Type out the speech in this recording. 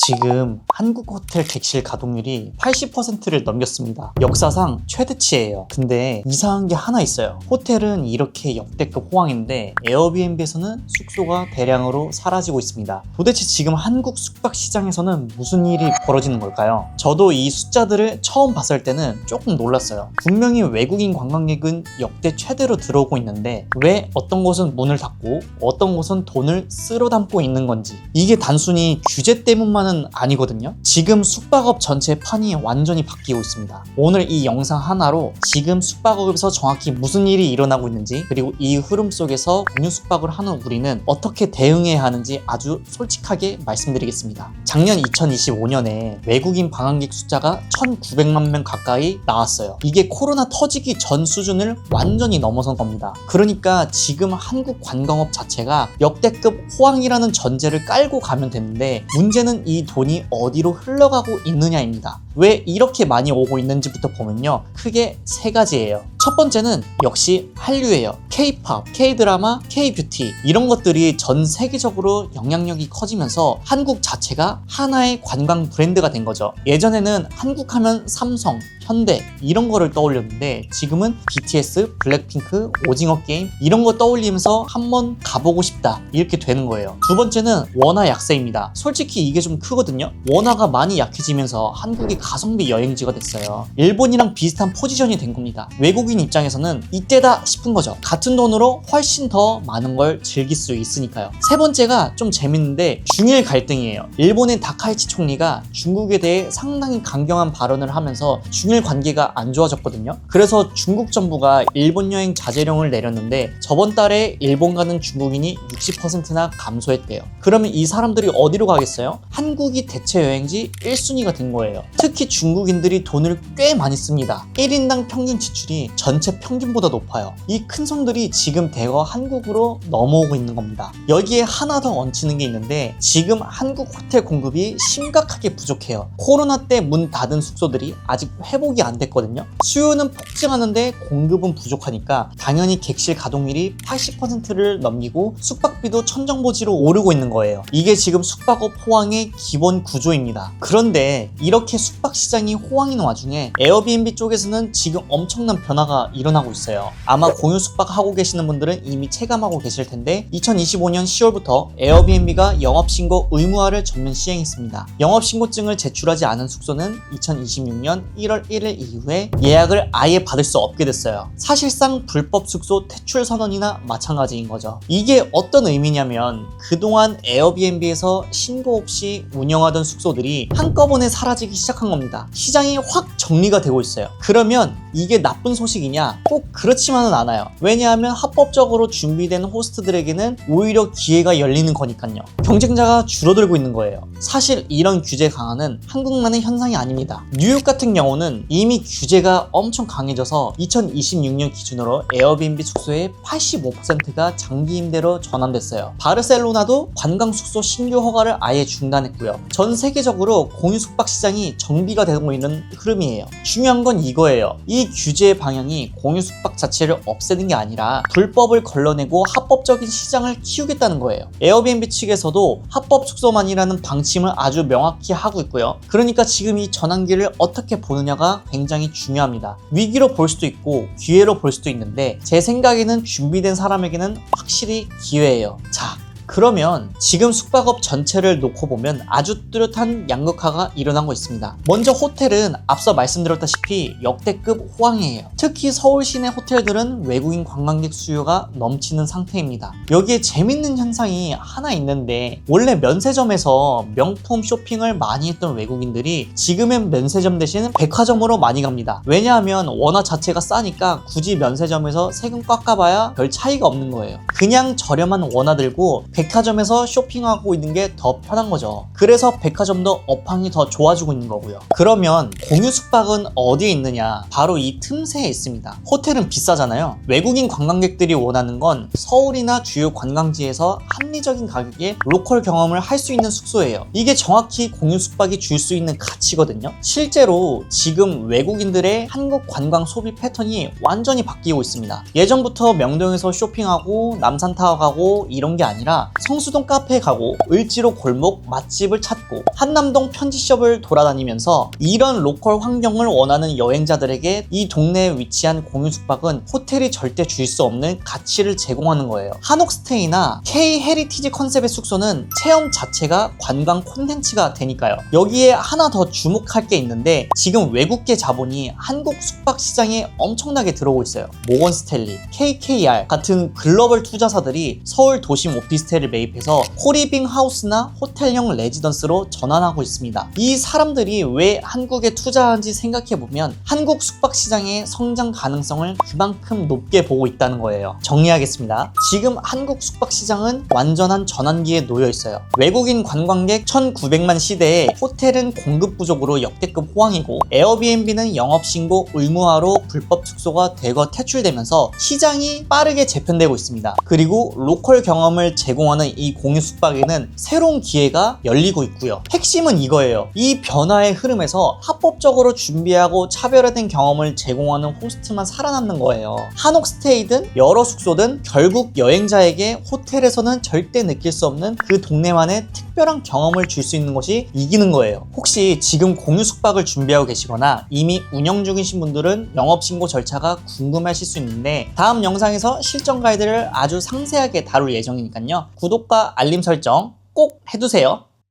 지금 한국 호텔 객실 가동률이 80%를 넘겼습니다. 역사상 최대치예요. 근데 이상한 게 하나 있어요. 호텔은 이렇게 역대급 호황인데 에어비앤비에서는 숙소가 대량으로 사라지고 있습니다. 도대체 지금 한국 숙박 시장에서는 무슨 일이 벌어지는 걸까요? 저도 이 숫자들을 처음 봤을 때는 조금 놀랐어요. 분명히 외국인 관광객은 역대 최대로 들어오고 있는데 왜 어떤 곳은 문을 닫고 어떤 곳은 돈을 쓸어 담고 있는 건지, 이게 단순히 규제 때문만은 아니거든요. 지금 숙박업 전체의 판이 완전히 바뀌고 있습니다. 오늘 이 영상 하나로 지금 숙박업에서 정확히 무슨 일이 일어나고 있는지, 그리고 이 흐름 속에서 공유 숙박을 하는 우리는 어떻게 대응해야 하는지 아주 솔직하게 말씀드리겠습니다. 작년 2025년에 외국인 방한객 숫자가 1,900만 명 가까이 나왔어요. 이게 코로나 터지기 전 수준을 완전히 넘어선 겁니다. 그러니까 지금 한국 관광업 자체가 역대급 호황이라는 전제를 깔고 가면 되는데, 문제는 이 돈이 어디로 흘러가고 있느냐입니다. 왜 이렇게 많이 오고 있는지부터 보면요, 크게 세 가지예요. 첫 번째는 역시 한류예요. K-팝, K-드라마, K-뷰티, 이런 것들이 전 세계적으로 영향력이 커지면서 한국 자체가 하나의 관광 브랜드가 된 거죠. 예전에는 한국 하면 삼성, 현대 이런 거를 떠올렸는데 지금은 BTS, 블랙핑크, 오징어 게임 이런 거 떠올리면서 한번 가보고 싶다 이렇게 되는 거예요. 두 번째는 원화 약세입니다. 솔직히 이게 좀 크거든요. 원화가 많이 약해지면서 한국이 가성비 여행지가 됐어요. 일본이랑 비슷한 포지션이 된 겁니다. 외국인 입장에서는 이때다 싶은 거죠. 같은 돈으로 훨씬 더 많은 걸 즐길 수 있으니까요. 세 번째가 좀 재밌는데 중일 갈등이에요. 일본의 다카이치 총리가 중국에 대해 상당히 강경한 발언을 하면서 중일 관계가 안 좋아졌거든요. 그래서 중국 정부가 일본 여행 자제령을 내렸는데 저번 달에 일본 가는 중국인이 60%나 감소했대요. 그러면 이 사람들이 어디로 가겠어요? 한국이 대체 여행지 1순위가 된 거예요. 특히 중국인들이 돈을 꽤 많이 씁니다. 1인당 평균 지출이 전체 평균보다 높아요. 이 큰 손들이 지금 대거 한국으로 넘어오고 있는 겁니다. 여기에 하나 더 얹히는 게 있는데 지금 한국 호텔 공급이 심각하게 부족해요. 코로나 때 문 닫은 숙소들이 아직 회복이 안 됐거든요. 수요는 폭증하는데 공급은 부족하니까 당연히 객실 가동률이 80%를 넘기고 숙박비도 천정부지로 오르고 있는 거예요. 이게 지금 숙박업 호황의 기본 구조입니다. 그런데 이렇게 숙박 시장이 호황인 와중에 에어비앤비 쪽에서는 지금 엄청난 변화가 일어나고 있어요. 아마 공유 숙박 하고 계시는 분들은 이미 체감하고 계실 텐데 2025년 10월부터 에어비앤비가 영업신고 의무화를 전면 시행했습니다. 영업신고증을 제출하지 않은 숙소는 2026년 1월 1일 이후에 예약을 아예 받을 수 없게 됐어요. 사실상 불법 숙소 퇴출 선언이나 마찬가지인 거죠. 이게 어떤 의미냐면 그동안 에어비앤비에서 신고 없이 운영하던 숙소들이 한꺼번에 사라지기 시작한 겁니다. 시장이 확 정리가 되고 있어요. 그러면 이게 나쁜 소식이냐? 꼭 그렇지만은 않아요. 왜냐하면 합법적으로 준비된 호스트들에게는 오히려 기회가 열리는 거니까요. 경쟁자가 줄어들고 있는 거예요. 사실 이런 규제 강화는 한국만의 현상이 아닙니다. 뉴욕 같은 경우는 이미 규제가 엄청 강해져서 2026년 기준으로 에어비앤비 숙소의 85%가 장기 임대로 전환됐어요. 바르셀로나도 관광 숙소 신규 허가를 아예 중단했고요. 전 세계적으로 공유 숙박 시장이 정비가 되고 있는 흐름이에요. 중요한 건 이거예요. 이 규제의 방향이 공유 숙박 자체를 없애는 게 아니라 불법을 걸러내고 합법적인 시장을 키우겠다는 거예요. 에어비앤비 측에서도 합법 숙소만이라는 방침을 아주 명확히 하고 있고요. 그러니까 지금 이 전환기를 어떻게 보느냐가 굉장히 중요합니다. 위기로 볼 수도 있고 기회로 볼 수도 있는데 제 생각에는 준비된 사람에게는 확실히 기회예요. 자, 그러면 지금 숙박업 전체를 놓고 보면 아주 뚜렷한 양극화가 일어나고 있습니다. 먼저 호텔은 앞서 말씀드렸다시피 역대급 호황이에요. 특히 서울 시내 호텔들은 외국인 관광객 수요가 넘치는 상태입니다. 여기에 재밌는 현상이 하나 있는데 원래 면세점에서 명품 쇼핑을 많이 했던 외국인들이 지금은 면세점 대신 백화점으로 많이 갑니다. 왜냐하면 원화 자체가 싸니까 굳이 면세점에서 세금 깎아봐야 별 차이가 없는 거예요. 그냥 저렴한 원화 들고 백화점에서 쇼핑하고 있는 게 더 편한 거죠. 그래서 백화점도 업황이 더 좋아지고 있는 거고요. 그러면 공유 숙박은 어디에 있느냐? 바로 이 틈새에 있습니다. 호텔은 비싸잖아요. 외국인 관광객들이 원하는 건 서울이나 주요 관광지에서 합리적인 가격에 로컬 경험을 할 수 있는 숙소예요. 이게 정확히 공유 숙박이 줄 수 있는 가치거든요. 실제로 지금 외국인들의 한국 관광 소비 패턴이 완전히 바뀌고 있습니다. 예전부터 명동에서 쇼핑하고 남산타워 가고 이런 게 아니라 있습니다. 성수동 카페에 가고 을지로 골목 맛집을 찾고 한남동 편지숍을 돌아다니면서 이런 로컬 환경을 원하는 여행자들에게 이 동네에 위치한 공유 숙박은 호텔이 절대 줄 수 없는 가치를 제공하는 거예요. 한옥스테이나 K 헤리티지 컨셉의 숙소는 체험 자체가 관광 콘텐츠가 되니까요. 여기에 하나 더 주목할 게 있는데 지금 외국계 자본이 한국 숙박 시장에 엄청나게 들어오고 있어요. 모건 스탠리, KKR 같은 글로벌 투자사들이 서울 도심 오피스텔을 매입해서 코리빙 하우스나 호텔형 레지던스로 전환하고 있습니다. 이 사람들이 왜 한국에 투자하는지 생각해보면 한국 숙박 시장의 성장 가능성을 그만큼 높게 보고 있다는 거예요. 정리하겠습니다. 지금 한국 숙박 시장은 완전한 전환기에 놓여 있어요. 외국인 관광객 1900만 시대에 호텔은 공급 부족으로 역대급 호황이고 에어비앤비는 영업신고 의무화로 불법 숙소가 대거 퇴출되면서 시장이 빠르게 재편되고 있습니다. 그리고 로컬 경험을 제공하는 이 공유 숙박에는 새로운 기회가 열리고 있고요. 핵심은 이거예요. 이 변화의 흐름에서 합법적으로 준비하고 차별화된 경험을 제공하는 호스트만 살아남는 거예요. 한옥스테이든 여러 숙소든 결국 여행자에게 호텔에서는 절대 느낄 수 없는 그 동네만의 특별한 경험을 줄 수 있는 것이 이기는 거예요. 혹시 지금 공유 숙박을 준비하고 계시거나 이미 운영 중이신 분들은 영업신고 절차가 궁금하실 수 있는데 다음 영상에서 실전 가이드를 아주 상세하게 다룰 예정이니까요. 구독과 알림 설정 꼭 해두세요.